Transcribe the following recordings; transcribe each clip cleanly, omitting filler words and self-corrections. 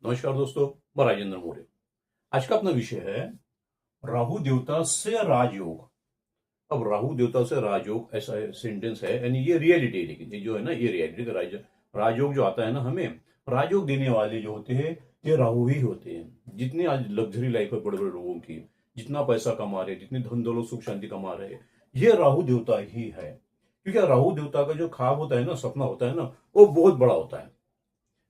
नमस्कार दोस्तों, मैं राजेंद्र मौर्य। आज का अपना विषय है राहु देवता से राजयोग। अब राहु देवता से राजयोग ऐसा सेंटेंस है, यानी ये रियलिटी है। लेकिन ये जो है ना, ये रियलिटी राजयोग जो आता है ना, हमें राजयोग देने वाले जो होते हैं ये राहु ही होते हैं। जितने आज लग्जरी लाइफ है बड़े बड़े लोगों की, जितना पैसा कमा रहे, जितनी धन दौलत सुख शांति कमा रहे, ये राहु देवता ही है। क्योंकि राहु देवता का जो ख्वाब होता है ना, सपना होता है ना, वो बहुत बड़ा होता है।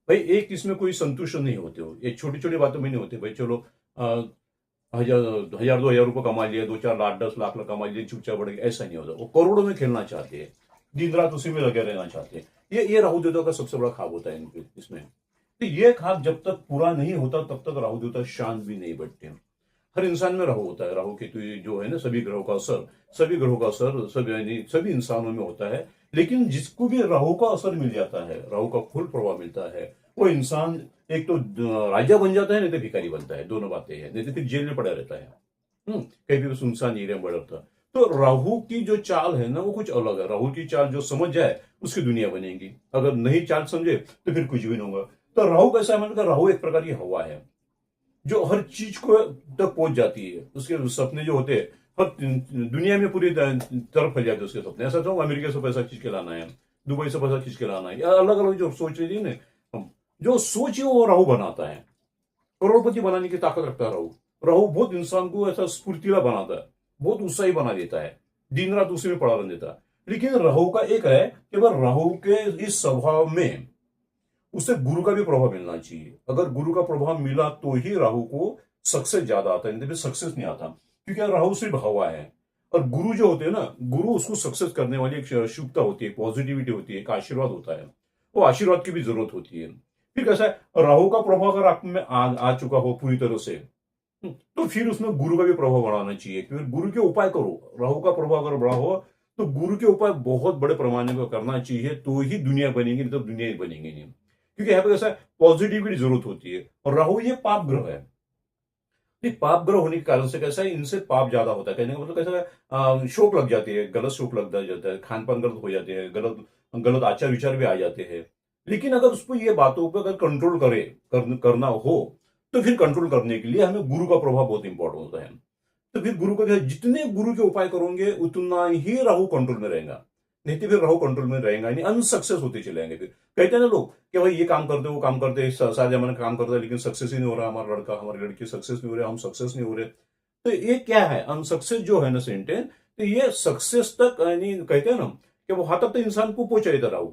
भाई एक इसमें कोई संतुष्ट नहीं होते हो, ये छोटी छोटी बातों में नहीं होते। भाई चलो हजार हजार 2,000 रुपये कमा लिए, 2-4 लाख 10 लाख कमा लिए, चुपचाप बढ़ गए, ऐसा नहीं होता। वो करोड़ों में खेलना चाहते हैं, दिन रात उसी में लगे रहना चाहते हैं। ये राहु देवता का सबसे बड़ा ख्वाब होता है इनके इसमें। तो ये ख्वाब जब तक पूरा नहीं होता तब तक राहु देवता शांत भी नहीं बैठते। हर इंसान में राहु होता है। राहु केतु जो है ना, सभी ग्रहों का असर, सभी इंसानों में होता है। लेकिन जिसको भी राहु का असर मिल जाता है, राहु का फुल प्रभाव मिलता है, वो इंसान एक तो राजा बन जाता है, नहीं तो भिखारी बनता है। दोनों बातें हैं, नहीं तो फिर जेल में पड़ा रहता है। कहीं भी सुनसान एरिया में पड़ा रहता है। तो राहु की जो चाल है ना, वो कुछ अलग है। राहु की चाल जो समझ जाए उसकी दुनिया बनेगी, अगर नहीं चाल समझे तो फिर कुछ भी नहीं होगा। तो राहु कैसा है, मतलब राहु एक प्रकार की हवा है जो हर चीज को तक पहुंच जाती है। उसके सपने जो होते हैं हर दुनिया में पूरी तरफ फैल जाते हैं उसके सपने। ऐसा तो अमेरिका से पैसा खींच के लाना है, दुबई से पैसा खींच के लाना है, अलग अलग जो सोच रही थी ना, जो सोच है वो राहु बनाता है। करोड़पति बनाने की ताकत रखता है राहु। राहु बहुत इंसान को ऐसा स्फूर्तिला बनाता है, बहुत उत्साही बना देता है, दिन रात उसी में पड़ा रहने देता है। लेकिन राहु का एक है कि वह राहु के इस स्वभाव में उसे गुरु का भी प्रभाव मिलना चाहिए। अगर गुरु का प्रभाव मिला तो ही राहु को सक्सेस ज्यादा आता है, नहीं तो सक्सेस नहीं आता। क्योंकि राहु सिर्फ हवा है, और गुरु जो होते हैं ना, गुरु उसको सक्सेस करने वाली एक शुभता होती है, पॉजिटिविटी होती है, एक आशीर्वाद होता है। वो आशीर्वाद की भी जरूरत होती है। फिर कैसा है, राहु का प्रभाव अगर आप में आ चुका हो पूरी तरह से, तो फिर उसमें गुरु का भी प्रभाव बढ़ाना चाहिए। क्योंकि गुरु के उपाय करो। राहु का प्रभाव अगर बड़ा हो तो गुरु के उपाय बहुत बड़े पैमाने पर करना चाहिए, तो ही दुनिया बनेगी, नहीं तो दुनिया ही बनेगी नहीं। क्योंकि यहाँ पे कैसा है, पॉजिटिविटी जरूरत होती है। और राहु ये पाप ग्रह है। पाप ग्रह होने के कारण से कैसा है, इनसे पाप ज्यादा होता है। कहने का मतलब कैसा है, शौक लग जाती है, गलत शौक लग जाता है, खान पान गलत हो जाते हैं, गलत गलत आचार विचार भी आ जाते हैं। लेकिन अगर उसको ये बातों पर अगर कंट्रोल करना हो, तो फिर कंट्रोल करने के लिए हमें गुरु का प्रभाव बहुत इंपॉर्टेंट होता है। तो फिर गुरु का जितने गुरु के उपाय करोगे उतना ही राहु कंट्रोल में रहेगा, नहीं तो फिर राहु कंट्रोल में रहेगा नहीं, अनसक्सेस होते चले जाएंगे। फिर कहते हैं ना लोग कि भाई ये काम करते वो काम करते, सारे जमाने काम करते, लेकिन सक्सेस ही नहीं हो रहा, हमारा लड़का हमारी लड़की सक्सेस नहीं हो रहे, हम सक्सेस नहीं हो रहे। तो ये क्या है, अनसक्सेस जो है ना सेंटेंस, तो ये सक्सेस तक यानी कहते हैं ना कि वहां तक तो इंसान को पहुंचा देता राहु।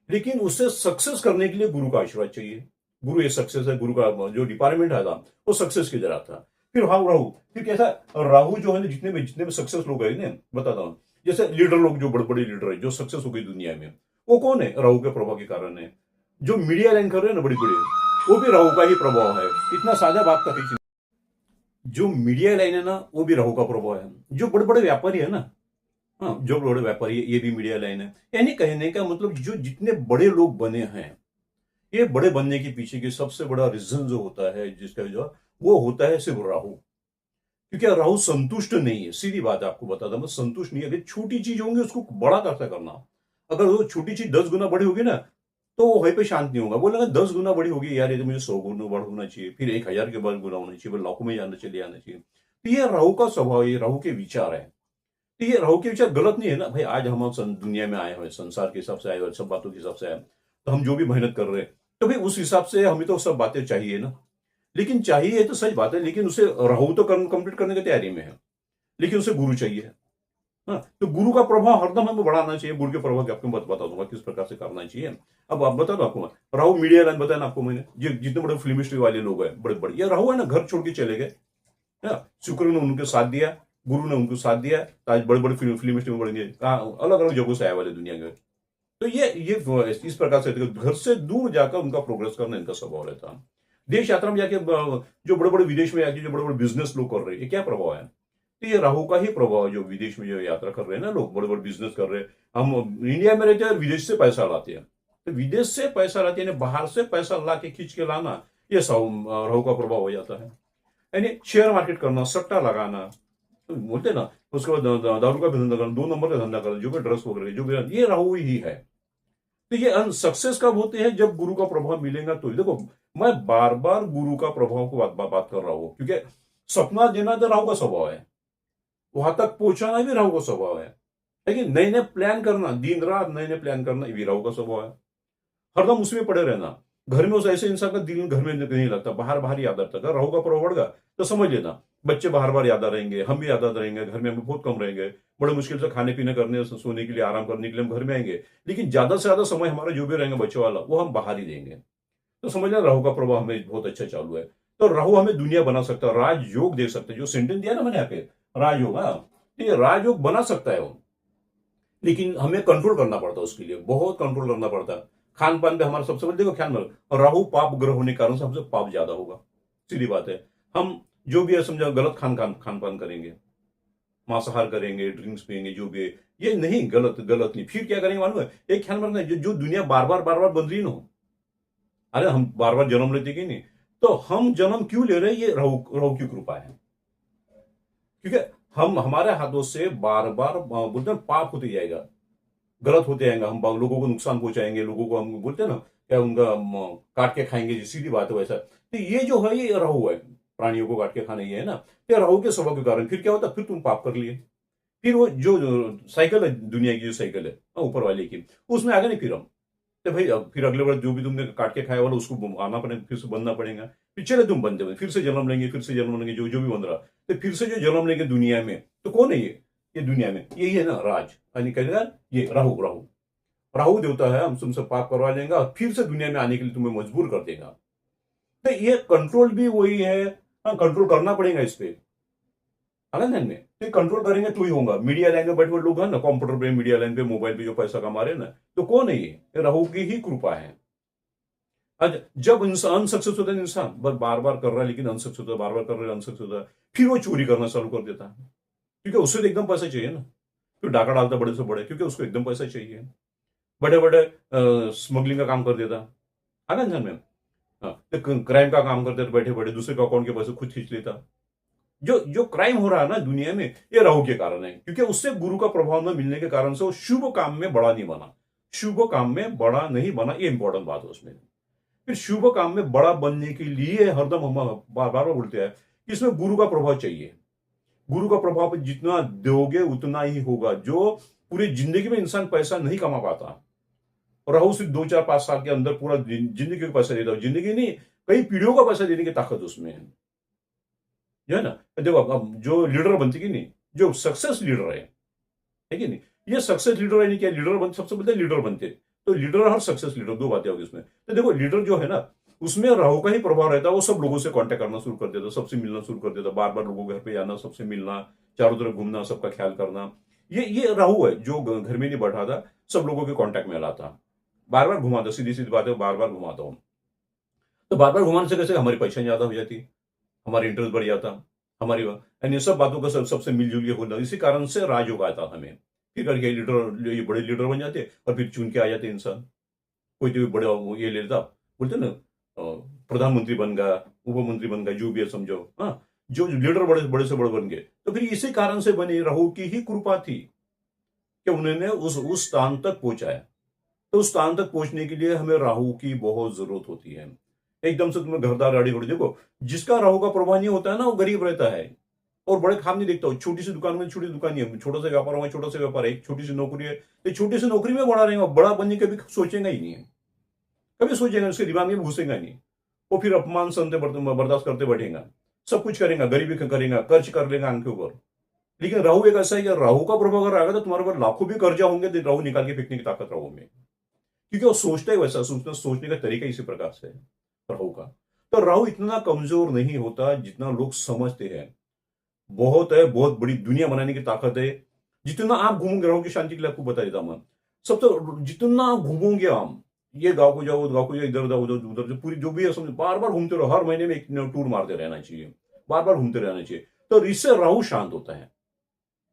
लेकिन उससे सक्सेस करने के लिए गुरु का आशीर्वाद चाहिए। गुरु ये सक्सेस है, गुरु का जो डिपार्टमेंट है था वो सक्सेस की तरह था। फिर हाँ राहु, फिर कैसा, राहु जो है ना, जितने भी सक्सेस लोग हैं ना, बताता हूँ। जैसे लीडर लोग, जो बड़े बड़े लीडर है, जो सक्सेस हो गई दुनिया में, वो कौन है, राहु के प्रभाव के कारण है। जो मीडिया लाइन कर रहे हैं ना बड़ी बड़ी, वो भी राहु का ही प्रभाव है। इतना सादा बात का ही, जो मीडिया लाइन है ना, वो भी राहु का प्रभाव है। जो बड़े बड़े व्यापारी है ना, हाँ, जो बड़े व्यापारी है, ये भी मीडिया लाइन है। यानी कहने का मतलब जो जितने बड़े लोग बने हैं, ये बड़े बनने के पीछे की सबसे बड़ा रीजन जो होता है, जिसका जो वो होता है सिर्फ राहु। क्योंकि राहु संतुष्ट नहीं है, सीधी बात आपको बताता मैं, संतुष्ट नहीं है। अगर छोटी चीज होंगी उसको बड़ा कैसे करना। अगर वो छोटी चीज 10 गुना बड़ी होगी ना, तो वो वहीं पे शांत नहीं होगा। बोलेगा 10 गुना बड़ी होगी यार, ये तो मुझे 100 गुना बड़ा होना चाहिए, फिर 1,000 के बाद गुना होना चाहिए, फिर लाखों में जाना चले आना चाहिए। तो ये राहु का स्वभाव, ये राहु के विचार है। तो ये राहु के विचार गलत नहीं है ना भाई। आज हम दुनिया में आए हुए, संसार के हिसाब से आए हुए, सब बातों के हिसाब से आए, तो हम जो भी मेहनत कर रहे हैं, तो भाई उस हिसाब से हमें तो सब बातें चाहिए ना। लेकिन चाहिए तो सही बात है, लेकिन उसे राहु तो कंप्लीट करने की तैयारी में है, लेकिन उसे गुरु चाहिए। हाँ, तो गुरु का प्रभाव हरदम हमें बढ़ाना चाहिए। गुरु के प्रभाव आपको बता दूंगा किस प्रकार से करना चाहिए। अब आप बता दो आपको, राहु मीडिया लाइन बताया ना आपको मैंने, जितने बड़े फिल्म इंडस्ट्री वाले लोग हैं, बड़े बड़े, ये राहु है ना, घर छोड़ के चले गए। शुक्र ने उनके साथ दिया, गुरु ने उनको साथ दिया, आज बड़े बड़े फिल्म इंडस्ट्री में बढ़ेंगे, अलग अलग जगहों से आए वाले दुनिया के। तो ये इस प्रकार से घर से दूर जाकर उनका प्रोग्रेस करना इनका स्वभाव रहता है। देश यात्रा में जाके जो बड़े बड़े विदेश में जाके जो बड़े बड़े बिजनेस लोग कर रहे हैं, ये क्या प्रभाव है, तो ये राहु का ही प्रभाव है। जो विदेश में जो यात्रा कर रहे हैं ना लोग, बड़े बड़े बिजनेस कर रहे हैं। हम इंडिया में रहते हैं और विदेश से पैसा लाते हैं, तो विदेश से पैसा लाते हैं, बाहर से पैसा ला के खींच के लाना, ये राहु का प्रभाव हो जाता है। यानी शेयर मार्केट करना, सट्टा लगाना, तो बोलते ना, उसके बाद दारू का भी धंधा करना, 2 नंबर का धंधा करना, जो भी ड्रग्स वगैरह, जो भी, ये राहु ही है। तो ये सक्सेस कब होते हैं? जब गुरु का प्रभाव मिलेगा तो। देखो, मैं बार बार गुरु का प्रभाव को बात कर रहा हूं, क्योंकि सपना देना तो राहु का स्वभाव है, वहां तक पहुंचाना भी राहु का स्वभाव है। लेकिन नए नए प्लान करना, दिन रात नए नए प्लान करना, ये भी राहु का स्वभाव है। हरदम उसमें पड़े रहना, घर में उस ऐसे इंसान का दिल घर में नहीं लगता, बाहर बाहर याद आता। अगर राहु का प्रभाव बढ़ गया तो समझ लेना बच्चे बाहर बार याद रहेंगे, हम भी याद रहेंगे, घर में हम बहुत कम रहेंगे, बड़े मुश्किल से खाने पीने करने सोने के लिए आराम करने के लिए हम घर में आएंगे, लेकिन ज्यादा से ज्यादा समय हमारा जो भी रहेंगे बच्चों वाला वो हम बाहर ही देंगे। तो समझ लेना राहु का प्रभाव हमें बहुत अच्छा चालू है। तो राहु हमें दुनिया बना सकता है, राजयोग दे सकता है। जो सेंटेंस दिया ना मैंने यहाँ पे, राजयोग, हाँ, तो ये राजयोग बना सकता है वो, लेकिन हमें कंट्रोल करना पड़ता है, उसके लिए बहुत कंट्रोल करना पड़ता है। खान पान पे हमारा सबसे बड़ा देखो ख्याल में, और राहु पाप ग्रह होने के कारण से हमसे पाप ज्यादा होगा, सीधी बात है। हम जो भी है समझो गलत खान पान करेंगे, मांसाहार करेंगे, ड्रिंक्स पियेंगे, जो भी है, ये नहीं, गलत गलत नहीं। फिर क्या करेंगे मालूम है? एक ख्याल में रखना, जो दुनिया बार बार बन रही ना हो, अरे हम बार बार जन्म लेते कि नहीं, तो हम जन्म क्यों ले रहे हैं? ये राहु की कृपा है, क्योंकि हम हमारे हाथों से बार बार बोलते हैं पाप होते जाएगा, गलत होते जाएंगे, हम लोगों को नुकसान पहुंचाएंगे, लोगों को हम बोलते हैं ना क्या उनका काट के खाएंगे, सीधी बात है वैसा। तो ये जो है ये राहु है, प्राणियों को काट के खाना ये है ना, तो राहु के स्वभाव के कारण फिर क्या होता है? फिर तुम पाप कर लिए, फिर वो जो साइकिल है, दुनिया की जो साइकिल है ऊपर वाले की, उसमें आगे नहीं फिर हम, तो भाई अब फिर अगले बार जो भी तुमने काट के खाया वाला उसको आना पड़ेगा, फिर से बनना पड़ेगा, फिर चले तुम बनते हुए फिर से जन्म लेंगे, फिर से जन्म लेंगे, जो जो भी बन रहा, तो फिर से जो जन्म लेंगे दुनिया में, तो कौन है ये दुनिया में यही है ना, राज यानी कहेगा ये राहु। राहु राहु देवता है, हम तुमसे पाप करवा लेंगे और फिर से दुनिया में आने के लिए तुम्हें मजबूर कर देगा। तो ये कंट्रोल भी वही है, हाँ, कंट्रोल करना पड़ेगा इस पे, है ना में, तो कंट्रोल करेंगे तो ही होगा। मीडिया लाइन पे बैठे हुए लोग हैं ना, कंप्यूटर पे, मीडिया लाइन पे, मोबाइल पे जो पैसा कमा रहे हैं ना, तो कौन है ये? राहु की ही कृपा है। आज जब इंसान अनसक्सेस होता है, इंसान बार बार कर रहा है लेकिन अनसक्सेस होता है, बार बार कर रहा है अनसक्सेस होता है, फिर वो चोरी करना चालू कर देता है, क्योंकि उससे तो एकदम पैसा चाहिए ना, फिर डाका डालता बड़े से बड़े, क्योंकि उसको एकदम पैसा चाहिए, बड़े बड़े स्मगलिंग का काम कर देता है ना इंसान में, हाँ, तो क्राइम का काम करते बैठे बैठे, दूसरे के अकाउंट के पैसे खुद खींच लेता। जो जो क्राइम हो रहा है ना दुनिया में, ये राहु के कारण है, क्योंकि उससे गुरु का प्रभाव न मिलने के कारण से वो शुभ काम में बड़ा नहीं बना, शुभ काम में बड़ा नहीं बना, ये इंपॉर्टेंट बात है उसमें। फिर शुभ काम में बड़ा बनने के लिए हरदम हम बार बार बोलते हैं कि इसमें गुरु का प्रभाव चाहिए। गुरु का प्रभाव जितना दोगे उतना ही होगा। जो पूरी जिंदगी में इंसान पैसा नहीं कमा पाता, राहु सिर्फ 2 4 5 साल के अंदर पूरा जिंदगी का पैसा देता है, जिंदगी नहीं कई पीढ़ियों का पैसा देने की ताकत उसमें है, जो है ना। देखो अब जो लीडर बनती कि नहीं, जो सक्सेस लीडर है कि नहीं, ये सक्सेस लीडर है नहीं, क्या लीडर बनते, सबसे पहले लीडर बनते, तो लीडर और सक्सेस लीडर दो बातें होगी उसमें। तो देखो लीडर जो है ना, उसमें राहु का ही प्रभाव रहता है, वो सब लोगों से कांटेक्ट करना शुरू कर देता, सबसे मिलना शुरू कर देता, बार बार लोगों के घर पे जाना, सबसे मिलना, चारों तरफ घूमना, सबका ख्याल करना, ये राहु है जो घर में नहीं बैठाता, सब लोगों के कांटेक्ट में लाता, बार बार घुमाता, सीधी सीधी बात है, बार बार घुमाता हूं। तो बार बार घुमाने से कैसे हमारी पहचान ज्यादा हो जाती, हमारी इंटरेस्ट बढ़ जाता, हमारी यानी सब बातों का सबसे मिलजुल के होना, इसी कारण से राजयोग आता हमें। फिर करके लीडर, ये बड़े लीडर बन जाते और फिर चुन के आ जाते इंसान, कोई तो भी बड़े ये ले लेता, बोलते ना प्रधानमंत्री बन गया, उप मंत्री बन गया, जो भी है समझो, हाँ, जो लीडर बड़े बड़े से बड़े बन गए, तो फिर इसी कारण से बने, राहु की ही कृपा थी कि उन्होंने उस स्थान तक पहुंचाया। तो उस स्थान तक पहुंचने के लिए हमें राहु की बहुत जरूरत होती है। एकदम से तुम्हें घरदार गाड़ी घोड़ी, देखो जिसका राहु का प्रभाव नहीं होता है ना, वो गरीब रहता है और बड़े खाम नहीं देखता हो। छोटी सी दुकान में छोटी दुकान है, छोटा सा व्यापार होगा, छोटा सा व्यापार है, छोटी सी नौकरी है, तो छोटी सी नौकरी में बड़ा रहेगा, बड़ा बनने कभी सोचेगा ही नहीं है, कभी सोचेगा उसके दिमाग में घुसेगा नहीं। वो फिर अपमान सहते बर्दाश्त करते बैठेगा, सब कुछ करेगा, गरीबी करेगा, कर्ज कर लेगा आंख के ऊपर। लेकिन राहु एक ऐसा है कि राहु का प्रभाव अगर आएगा तो तुम्हारे ऊपर लाखों भी कर्जा होंगे, तो राहु निकाल के फेंकने की ताकत राहु में, क्योंकि वो सोचता है वैसा, सोचने का तरीका इसी प्रकार से है राहु का। तो राहु इतना कमजोर नहीं होता जितना लोग समझते हैं, बहुत है, बहुत बड़ी दुनिया बनाने की ताकत है। जितना आप घूमोगे, राहु की शांति के लिए आपको बता देता मैं, सब तो जितना आप घूमोगे, हम ये गांव को जाओ, गांव को जाओ, इधर उधर उधर उधर जो पूरी जो भी है समझ, बार बार घूमते रहो, हर महीने में एक टूर मारते रहना चाहिए, बार बार घूमते रहना चाहिए, तो इससे राहु शांत होता है।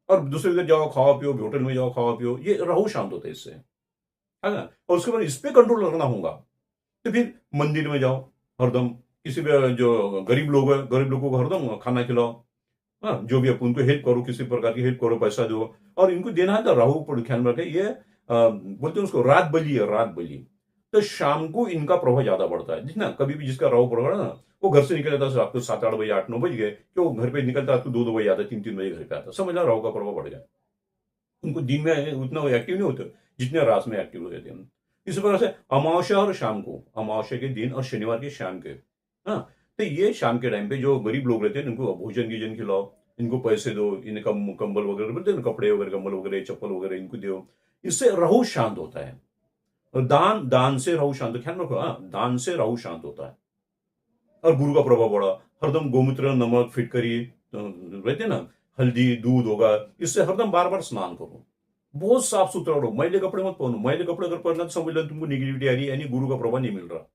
और दूसरे जगह जाओ, खाओ पियो, होटल में जाओ, खाओ पियो, ये राहु शांत होता है इससे, है ना। और उसके बाद इस पे कंट्रोल करना होगा, तो फिर मंदिर में जाओ हरदम, किसी भी जो गरीब लोग है, गरीब लोगों को हरदम खाना खिलाओ, हाँ, जो भी है उनको हेल्प करो, किसी प्रकार की हेल्प करो, पैसा दो, और इनको देना है तो राहु पर ख्याल रखे, ये बोलते हैं उसको रात बली है, रात बली। तो शाम को इनका प्रभाव ज्यादा बढ़ता है। जितना कभी भी जिसका राहु प्रभाव है ना, वो घर से निकल जाता है रात को 7-8 बजे, 8-9 बज गए, कि वो घर पे निकलता रात को 2-2 बजे आता है, 3-3 बजे घर पे आता है, समझ लो राहु का प्रभाव बढ़ गया। उनको दिन में उतना एक्टिव नहीं होते जितने रात में एक्टिव रहते हैं। इस प्रकार से अमावस्या और शाम को, अमावस्या के दिन और शनिवार के शाम के, हाँ, तो ये शाम के टाइम पे जो गरीब लोग रहते हैं इनको भोजन गीजन खिलाओ, इनको पैसे दो, इनका कंबल वगैरह बोलते हैं ना, कपड़े वगैरह, कंबल वगैरह, चप्पल वगैरह इनको दो। इससे राहु शांत होता है। और दान, दान से राहु शांत, ख्याल रखो, हाँ, दान से राहु शांत होता है। और गुरु का प्रभाव बढ़ा, हरदम गोमूत्र, नमक, फिटकरी रहते ना, हल्दी, दूध होगा, इससे हरदम बार बार स्नान करो। बहुत साफ सुथरा रहो, मैले कपड़े मत पहनो। मैले कपड़े अगर पहनना तो समझ लो तुमको निगेटिविटी आ रही है, यानी गुरु का प्रभाव नहीं मिल रहा।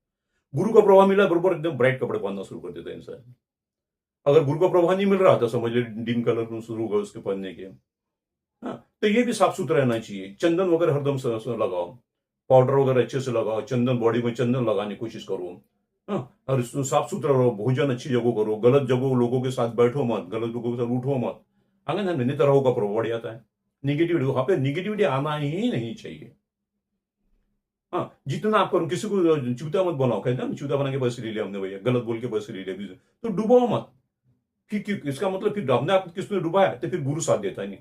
गुरु का प्रभाव मिला बरोबर एकदम ब्राइट कपड़े पहनना शुरू कर देता है इंसान। अगर गुरु का प्रभाव नहीं मिल रहा तो समझ लो डिम कलर शुरू होगा उसके पहनने के। हाँ, तो ये भी साफ सुथरा रहना चाहिए। चंदन वगैरह हरदम लगाओ, पाउडर वगैरह अच्छे से लगाओ, चंदन, बॉडी में चंदन लगाने की कोशिश करो। हाँ, और साफ सुथरा रहो, भोजन अच्छी जगह करो, गलत जगह लोगों के साथ बैठो मत, गलत लोगों के साथ उठो मत। आगे नहीं तो राहु का प्रभाव बढ़ जाता है। निगेटिविटी, वहां पे निगेटिविटी आना ही नहीं चाहिए। हाँ, जितना आप करो, किसी को चूता मत बनाओ। कहते हैं चूता बना के पैसे ले लिया हमने भैया, गलत बोल के पैसे ले लिया, तो डुबाओ मत। इसका मतलब फिर हमने आपको किसने डुबाया, तो फिर गुरु साथ देता नहीं।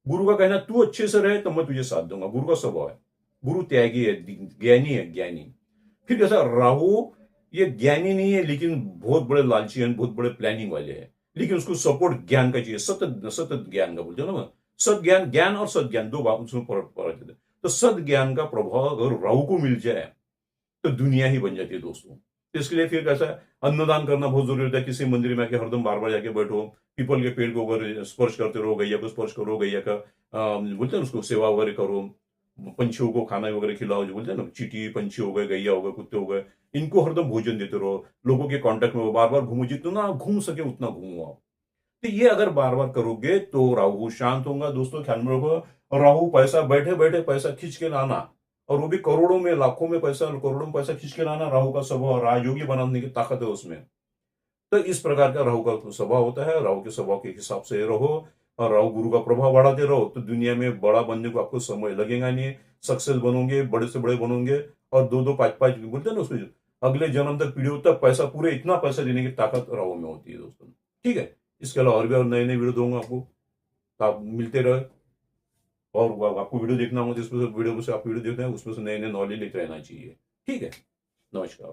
गुरु का कहना तू अच्छे से रहे तो मैं तुझे साथ दूंगा, गुरु का स्वभाव है। गुरु त्यागी है, ज्ञानी है, ज्ञानी। फिर कैसा राहु, ये ज्ञानी नहीं है लेकिन बहुत बड़े लालची हैं, बहुत बड़े प्लानिंग वाले हैं, लेकिन उसको सपोर्ट ज्ञान का चाहिए, सतत सतत ज्ञान का बोलते हैं ना, सत ज्ञान, ज्ञान और सत ज्ञान दो बात उसमें देते हैं। तो सत ज्ञान का प्रभाव अगर राहु को मिल जाए तो दुनिया ही बन जाती है दोस्तों। तो इसके लिए फिर कैसा है, अन्नदान करना बहुत जरूरी होता है। किसी मंदिर में आके हरदम बार बार जाके बैठो, पीपल के पेड़ को अगर स्पर्श करते रहो, गैया को स्पर्श करो, गैया का बोलते हैं उसको सेवा वगैरह करो, पंछियों को खाना वगैरह खिलाओ, जो बोलते हैं ना, चीटी पंछी हो गए, गैया हो गए, कुत्ते हो गए, इनको हरदम भोजन देते रहो। लोगों के कांटेक्ट में बार बार घूमो, जितना घूम सके उतना घूमो आप। तो ये अगर बार बार करोगे तो राहु शांत होगा दोस्तों, ख्याल में रखो। राहु पैसा, बैठे बैठे पैसा खींच के लाना, और वो भी करोड़ों में, लाखों में पैसा, करोड़ों में पैसा खींच के लाना, राहु का स्वभाव, राजयोगी बनाने की ताकत है उसमें। तो इस प्रकार का राहु का स्वभाव होता है। राहु के स्वभाव के हिसाब से रहो, और राहु गुरु का प्रभाव बढ़ाते रहो, तो दुनिया में बड़ा बनने को आपको समय लगेगा नहीं। सक्सेस बनोगे, बड़े से बड़े बनोगे, और 2-2, 5-5 बोलते हैं ना उसमें, अगले जन्म तक, पीढ़ियों तक पैसा, पूरे इतना पैसा देने की ताकत राहु में होती है दोस्तों। ठीक है, इसके अलावा और भी और नए नए वीडियो दूंगा आपको, तो आप मिलते रहे। और आपको वीडियो देखना होगा जिसमें से वीडियो से आप वीडियो देखते हैं उसमें से नए नए नॉलेज लेते रहना चाहिए। ठीक है, नमस्कार।